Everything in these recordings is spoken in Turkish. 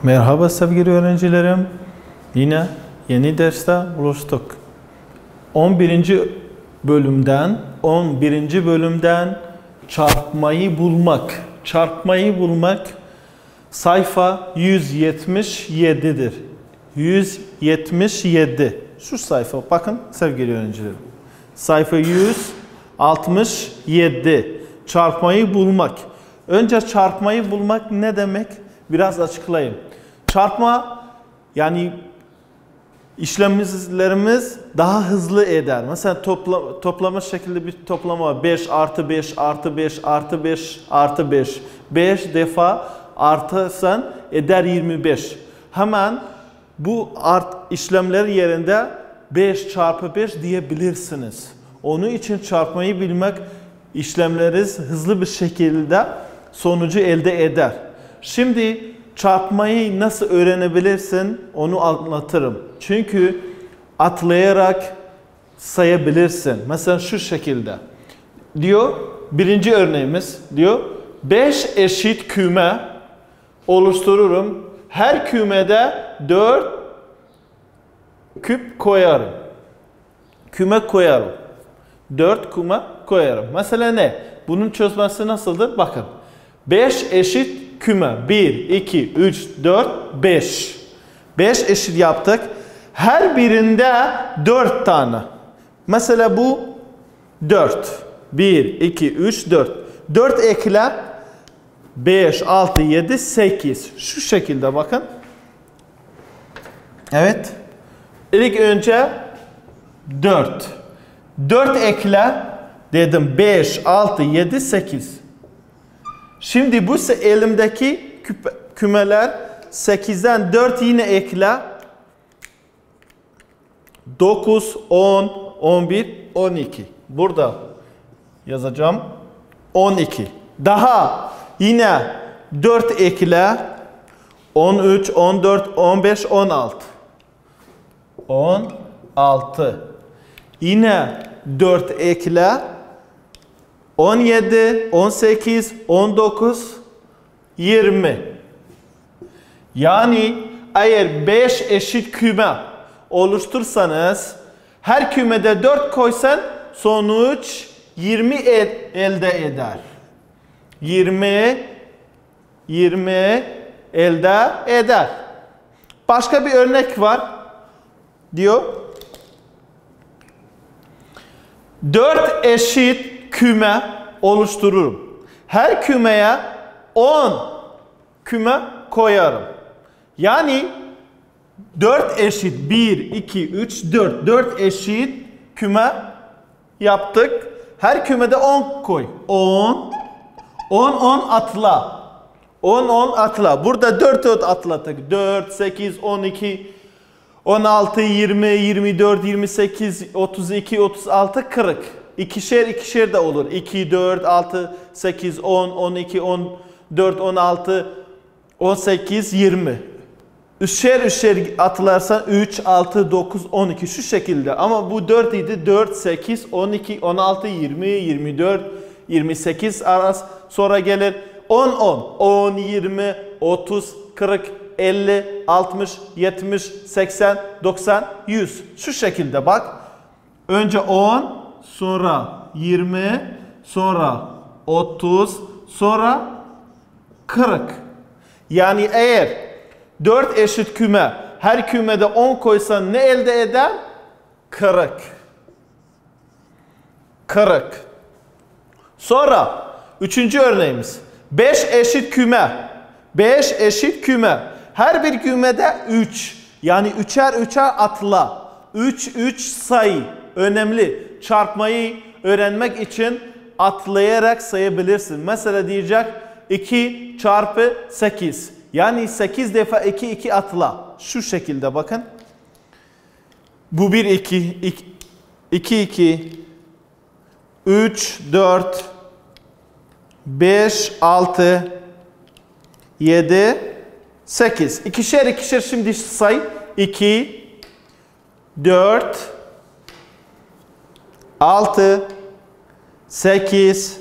Merhaba sevgili öğrencilerim. Yine yeni derste buluştuk. 11. bölümden çarpmayı bulmak sayfa 177'dir. 177. Şu sayfa bakın sevgili öğrencilerim. Sayfa 167. Çarpmayı bulmak. Önce çarpmayı bulmak ne demek? Biraz açıklayayım. Çarpma yani işlemlerimiz daha hızlı eder. Mesela toplama şekilde bir toplama 5 artı 5 artı 5 artı 5 artı 5. 5 defa artırsan eder 25. Hemen bu işlemler yerinde 5 çarpı 5 diyebilirsiniz. Onun için çarpmayı bilmek işlemleriniz hızlı bir şekilde sonucu elde eder. Şimdi çarpmayı nasıl öğrenebilirsin onu anlatırım. Çünkü atlayarak sayabilirsin. Mesela şu şekilde. Diyor, birinci örneğimiz diyor 5 eşit küme oluştururum. Her kümede 4 küp koyarım. Küme koyarım. 4 küme koyarım. Mesela ne? Bunun çözmesi nasıldır? Bakın. 5 eşit küme. 1, 2, 3, 4, 5. 5 eşit yaptık. Her birinde 4 tane. Mesela bu 4. 1, 2, 3, 4. 4 ekle. 5, 6, 7, 8. Şu şekilde bakın. Evet. İlk önce 4. 4 ekle. Dedim 5, 6, 7, 8. Şimdi bu elimdeki kümeler 8'den 4 yine ekle. 9, 10, 11, 12. Burada yazacağım. 12. Daha yine 4 ekle. 13, 14, 15, 16. 16. Yine 4 ekle. 17, 18, 19, 20. Yani eğer 5 eşit küme oluştursanız her kümede 4 koysan sonuç 20 elde eder. 20 elde eder. Başka bir örnek var. Diyor 4 eşit küme oluştururum. Her kümeye 10 küme koyarım. Yani 4 eşit 1, 2, 3, 4. 4 eşit küme yaptık. Her kümede 10 koy. 10 atla. 10 atla. Burada 4 atladık. 4, 8, 12, 16, 20, 24, 28, 32, 36, 40. İkişer de olur. 2, 4, 6, 8, 10, 12, 14, 16, 18, 20. Üçer atlarsan 3, 6, 9, 12 şu şekilde. Ama bu 4 idi. 4, 8, 12, 16, 20, 24, 28 arası sonra gelir. 10, 20, 30, 40, 50, 60, 70, 80, 90, 100. Şu şekilde bak. Önce 10, sonra 20, sonra 30, sonra 40. Yani eğer 4 eşit küme, her kümede 10 koysan ne elde eder? 40. 40. Sonra 3. örneğimiz. 5 eşit küme. 5 eşit küme. Her bir kümede 3. Yani üçer atla. 3 sayı. Önemli. Çarpmayı öğrenmek için atlayarak sayabilirsin. Mesela diyecek 2 çarpı 8. Yani 8 defa 2 atla. Şu şekilde bakın. Bu 1, 2, 3, 4, 5, 6, 7, 8. İkişer şimdi say. 2, 4, 6, 8,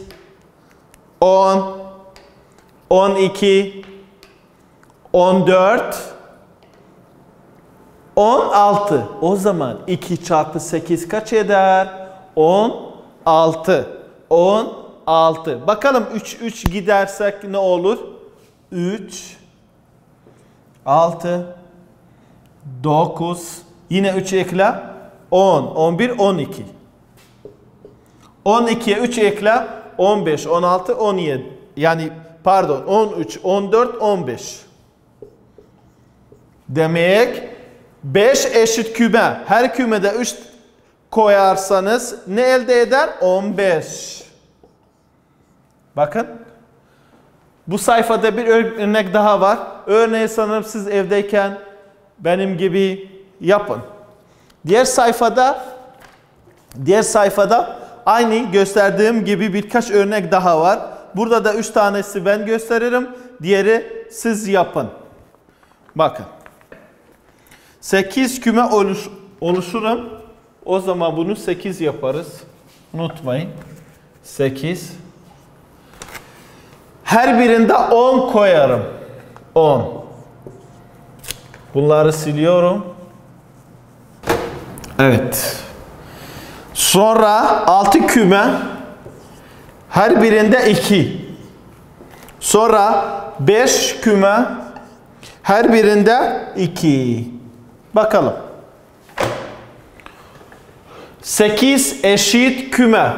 10, 12, 14, 16. O zaman 2 çarpı 8 kaç eder? 16. 16. Bakalım 3 gidersek ne olur? 3, 6, 9. Yine 3 ekle. 10, 11, 12. 12'ye 3 ekle. 15, 16, 17. Yani pardon 13, 14, 15. Demek 5 eşit küme. Her kümede 3 koyarsanız ne elde eder? 15. Bakın. Bu sayfada bir örnek daha var. Örneği sanırım siz evdeyken benim gibi yapın. Diğer sayfada aynı gösterdiğim gibi birkaç örnek daha var. Burada da 3 tanesi ben gösteririm. Diğeri siz yapın. Bakın. 8 küme oluşurum. O zaman bunu 8 yaparız. Unutmayın. 8. Her birinde 10 koyarım. 10. Bunları siliyorum. Evet. Sonra 6 küme. Her birinde 2. Sonra 5 küme. Her birinde 2. Bakalım. 8 eşit küme.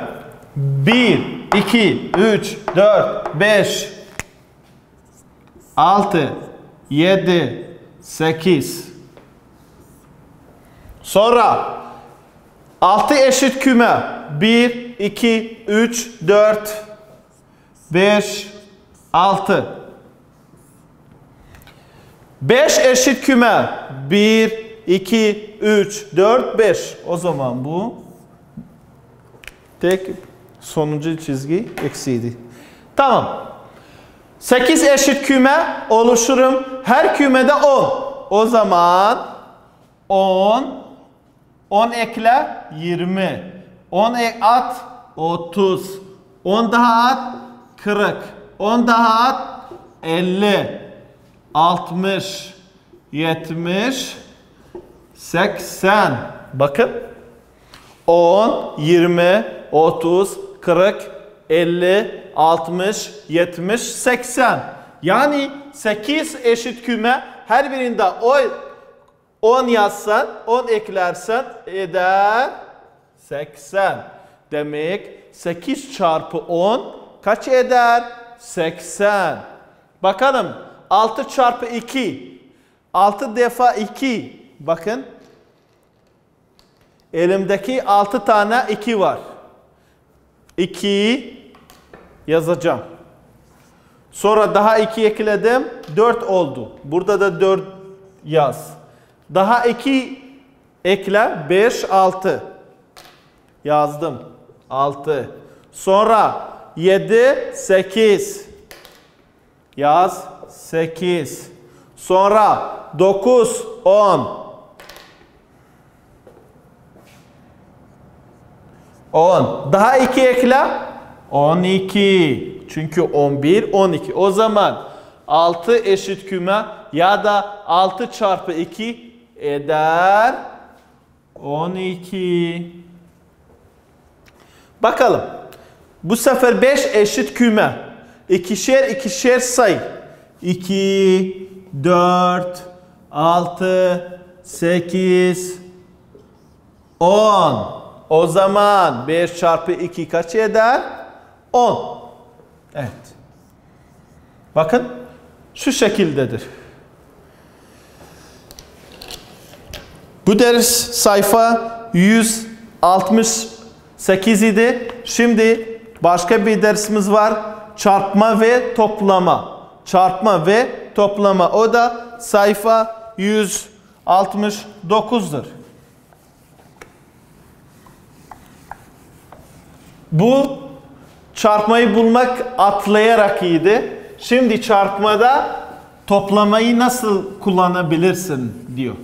1, 2, 3, 4, 5, 6, 7, 8. Sonra 6 eşit küme. 1, 2, 3, 4, 5, 6. 5 eşit küme. 1, 2, 3, 4, 5. O zaman bu tek sonuncu çizgi eksiydi. Tamam. 8 eşit küme oluşurum. Her kümede 10. O zaman 10 ekle 20. 10 at 30. 10 daha at 40. 10 daha at 50. 60. 70. 80. Bakın. 10, 20, 30, 40, 50, 60, 70, 80. Yani 8 eşit küme, her birinde 10 yazsan, 10 eklersen eder 80. Demek 8 çarpı 10 kaç eder? 80. Bakalım 6 çarpı 2. 6 defa 2. Bakın. Elimdeki 6 tane 2 var. 2'yi yazacağım. Sonra daha 2 ekledim. 4 oldu. Burada da 4 yaz. Daha 2 ekle. 5, 6. Yazdım. 6. Sonra 7, 8. Yaz. 8. Sonra 9, 10. 10. Daha 2 ekle. 12. Çünkü 11, 12. O zaman 6 eşit küme ya da 6 çarpı 2 eder 12. Bakalım. Bu sefer 5 eşit küme. İkişer sayı. 2, 4, 6, 8, 10. O zaman 5 çarpı 2 kaç eder? 10. Evet. Bakın şu şekildedir. Bu ders sayfa 168 idi. Şimdi başka bir dersimiz var. Çarpma ve toplama. Çarpma ve toplama. O da sayfa 169'dur. Bu çarpmayı bulmak atlayarak iyiydi. Şimdi çarpmada toplamayı nasıl kullanabilirsin diyor.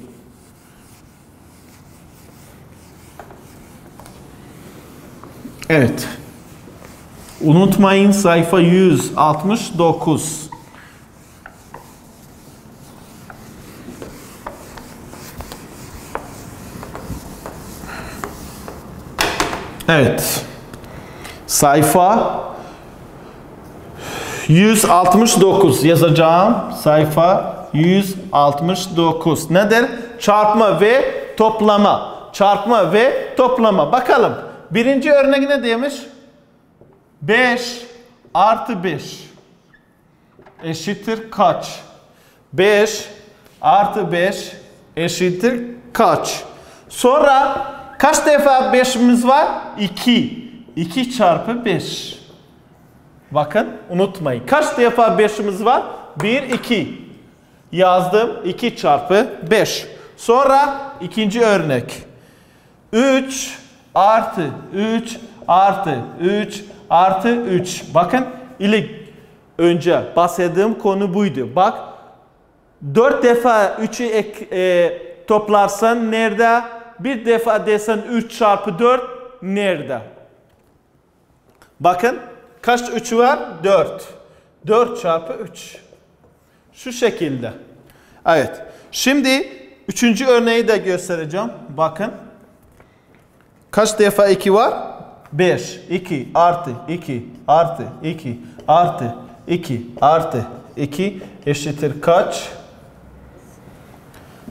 Evet. Unutmayın sayfa 169. Evet. Sayfa 169 yazacağım. Sayfa 169. Nedir? Çarpma ve toplama. Çarpma ve toplama. Bakalım. Birinci örnek ne demiş? 5 artı 5 eşittir kaç? 5 artı 5 eşittir kaç? Sonra kaç defa 5'imiz var? 2. 2 çarpı 5. Bakın unutmayın. Kaç defa 5'imiz var? 1, 2. Yazdım. 2 çarpı 5. Sonra ikinci örnek. 3 artı 3 artı 3 artı 3. Bakın ilk önce bahsettiğim konu buydu. Bak 4 defa 3'ü toplarsan nerede? Bir defa desen 3 çarpı 4 nerede? Bakın kaç 3 var? 4. 4 çarpı 3. Şu şekilde. Evet. Şimdi üçüncü örneği de göstereceğim. Bakın. Kaç defa 2 var? 5. 2 artı 2 artı 2 artı 2 artı 2 eşittir kaç?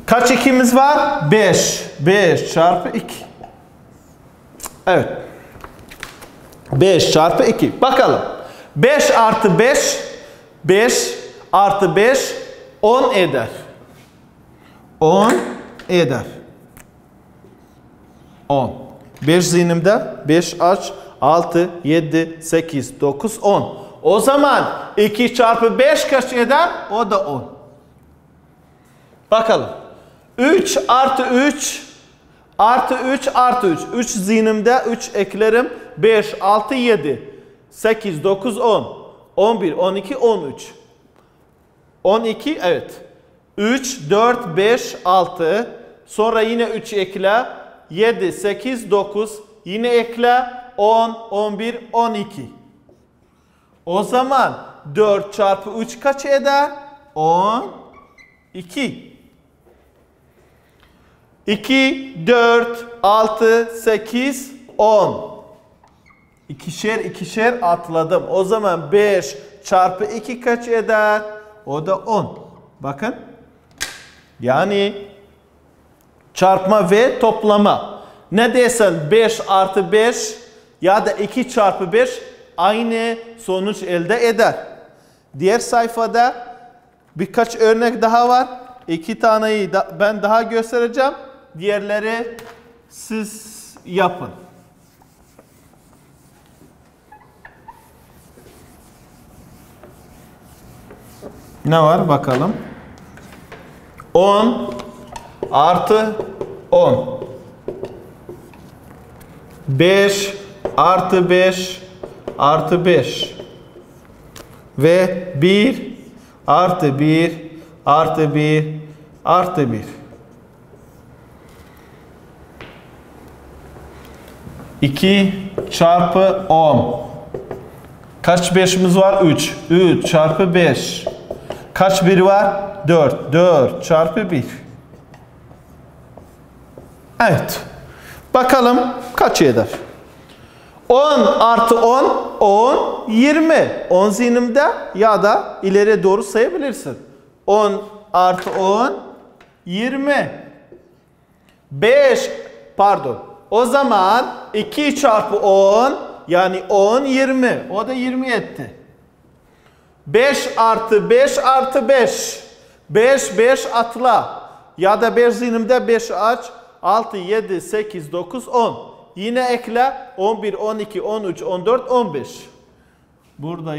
Kaç 2'miz var? 5. 5 çarpı 2. Evet. 5 çarpı 2. Bakalım. 5 artı 5. 5 artı 5 10 eder. 10 eder. 10. 5 zihnimde 5 aç 6, 7, 8, 9, 10. O zaman 2 çarpı 5 kaç eder? O da 10. Bakalım. 3 artı 3 artı 3 artı 3. 3 zihnimde 3 eklerim. 5, 6, 7, 8, 9, 10, 11, 12, 13. 12 evet. 3, 4, 5, 6. Sonra yine 3 ekle. 7, 8, 9. Yine ekle. 10, 11, 12. O zaman 4 çarpı 3 kaç eder? 12. 2, 4, 6, 8, 10. İkişer ikişer atladım. O zaman 5 çarpı 2 kaç eder? O da 10. Bakın. Yani çarpma ve toplama. Ne desen 5 artı 5 ya da 2 çarpı 5 aynı sonuç elde eder. Diğer sayfada birkaç örnek daha var. 2 taneyi ben daha göstereceğim. Diğerleri siz yapın. Ne var bakalım? 10 artı 10. 5 artı 5 artı 5. Ve 1 artı 1 artı 1 artı 1. 2 çarpı 10. Kaç 5'imiz var? 3. 3 çarpı 5. Kaç 1 var? 4. 4 çarpı 1. Evet. Bakalım kaç eder? 10 artı 10, 10, 20. 10 zihnimde ya da ileri doğru sayabilirsin. 10 artı 10, 20. 5, pardon. O zaman 2 çarpı 10, yani 10, 20. O da 20 etti. 5 artı 5 artı 5. 5, 5 atla. Ya da 5 zihnimde 5 aç. 6, 7, 8, 9, 10. Yine ekle. 11, 12, 13, 14, 15. Burada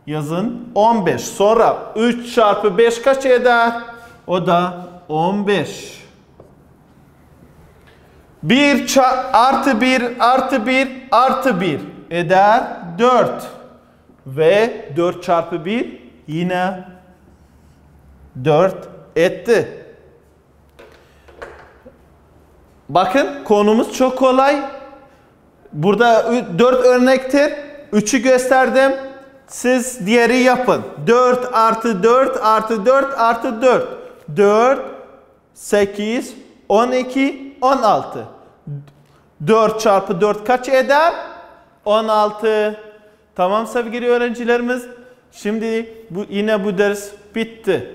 yazın 15. Sonra 3 çarpı 5 kaç eder? O da 15. 1 artı 1 artı 1 artı 1 eder 4. Ve 4 çarpı 1 yine 4 etti. Bakın konumuz çok kolay. Burada 4 örnektir. 3'ü gösterdim. Siz diğeri yapın. 4 artı 4 artı 4 artı 4. 4, 8, 12, 16. 4 çarpı 4 kaç eder? 16. Tamam sevgili öğrencilerimiz. Şimdi yine bu ders bitti.